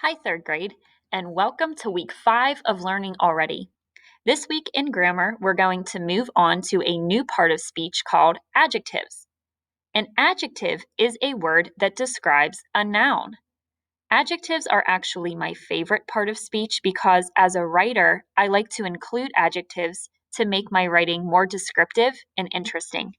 Hi, third grade, and welcome to week 5 of learning already. This week in grammar, we're going to move on to a new part of speech called adjectives. An adjective is a word that describes a noun. Adjectives are actually my favorite part of speech because as a writer, I like to include adjectives to make my writing more descriptive and interesting.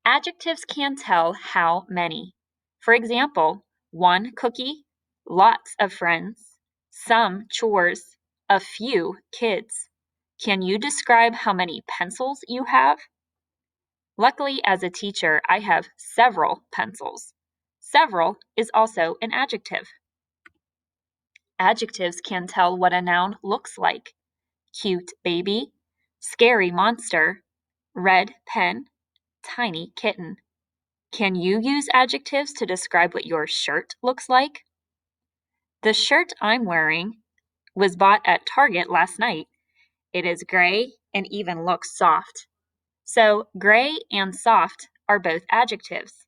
Adjectives can tell how many. For example, 1 cookie, lots of friends, some chores, a few kids. Can you describe how many pencils you have? Luckily, as a teacher, I have several pencils. Several is also an adjective. Adjectives can tell what a noun looks like. Cute baby, scary monster, red pen, tiny kitten. Can you use adjectives to describe what your shirt looks like? The shirt I'm wearing was bought at Target last night. It is gray and even looks soft. So, gray and soft are both adjectives.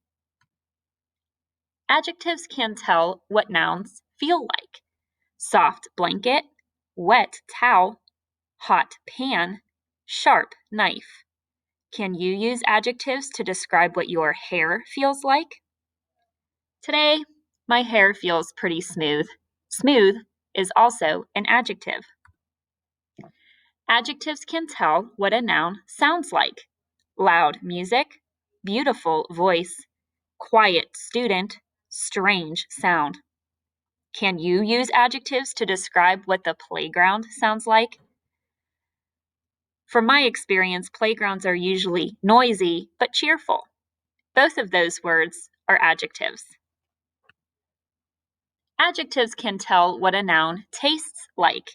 Adjectives can tell what nouns feel like. Soft blanket, wet towel, hot pan, sharp knife. Can you use adjectives to describe what your hair feels like? Today, my hair feels pretty smooth. Smooth is also an adjective. Adjectives can tell what a noun sounds like. Loud music, beautiful voice, quiet student, strange sound. Can you use adjectives to describe what the playground sounds like? From my experience, playgrounds are usually noisy but cheerful. Both of those words are adjectives. Adjectives can tell what a noun tastes like.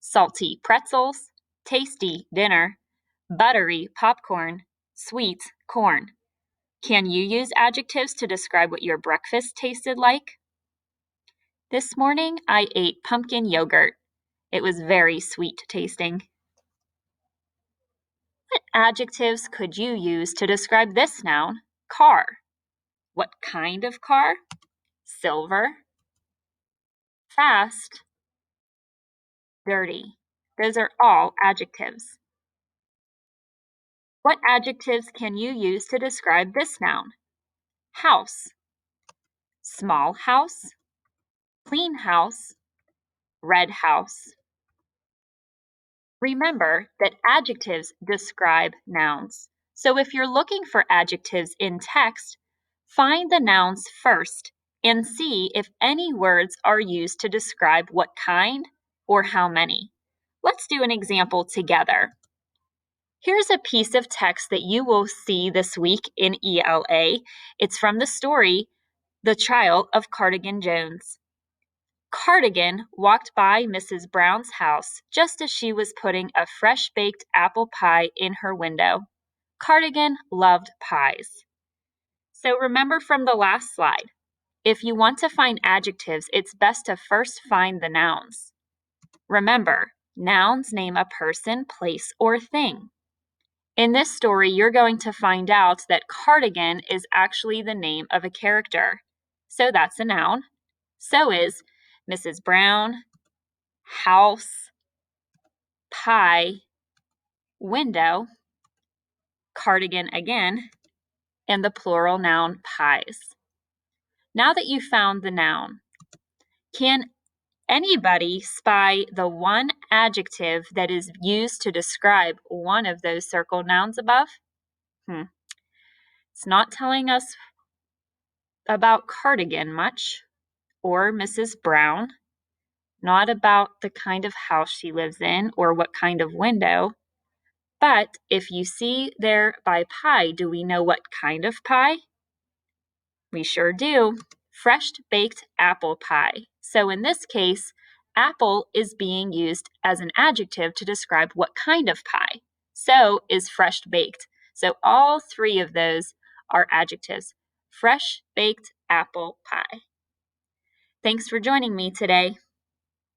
Salty pretzels, tasty dinner, buttery popcorn, sweet corn. Can you use adjectives to describe what your breakfast tasted like? This morning I ate pumpkin yogurt. It was very sweet tasting. What adjectives could you use to describe this noun, car? What kind of car? Silver, fast, dirty. Those are all adjectives. What adjectives can you use to describe this noun? House, small house, clean house, red house. Remember that adjectives describe nouns. So if you're looking for adjectives in text, find the nouns first and see if any words are used to describe what kind or how many. Let's do an example together. Here's a piece of text that you will see this week in ELA. It's from the story, The Trial of Cardigan Jones. Cardigan walked by Mrs. Brown's house just as she was putting a fresh-baked apple pie in her window. Cardigan loved pies. So remember from the last slide, if you want to find adjectives, it's best to first find the nouns. Remember, nouns name a person, place, or thing. In this story, you're going to find out that Cardigan is actually the name of a character. So that's a noun. So is Mrs. Brown, house, pie, window, cardigan again, and the plural noun pies. Now that you've found the noun, can anybody spy the one adjective that is used to describe one of those circled nouns above? It's not telling us about cardigan much, or Mrs. Brown, not about the kind of house she lives in or what kind of window. But if you see there by pie, do we know what kind of pie? We sure do. Fresh baked apple pie. So in this case, apple is being used as an adjective to describe what kind of pie. So is fresh baked. So all three of those are adjectives. Fresh baked apple pie. Thanks for joining me today.